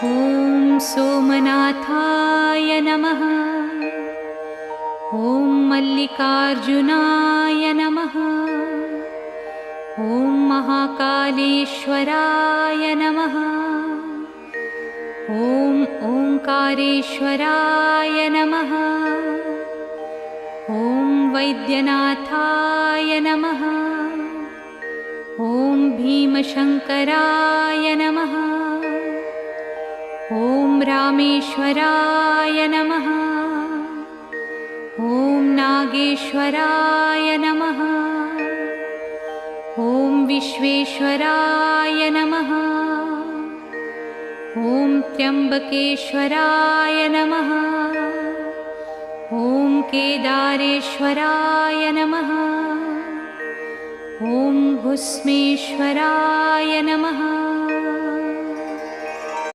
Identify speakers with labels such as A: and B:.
A: ॐ सोमनाथाय नमः। ॐ मल्लिकार्जुनाय नमः। ॐ महाकालेश्वराय नमः। ॐ ओंकारेश्वराय नमः। ॐ वैद्यनाथाय नमः। ॐ भीमशङ्कराय नमः। ॐ रामेश्वराय नमः। ॐ नागेश्वराय नमः। ॐ विश्वेश्वराय नमः। ॐ त्र्यम्बकेश्वराय नमः। ॐ केदारेश्वराय नमः। ॐ भुस्मेश्वराय नमः।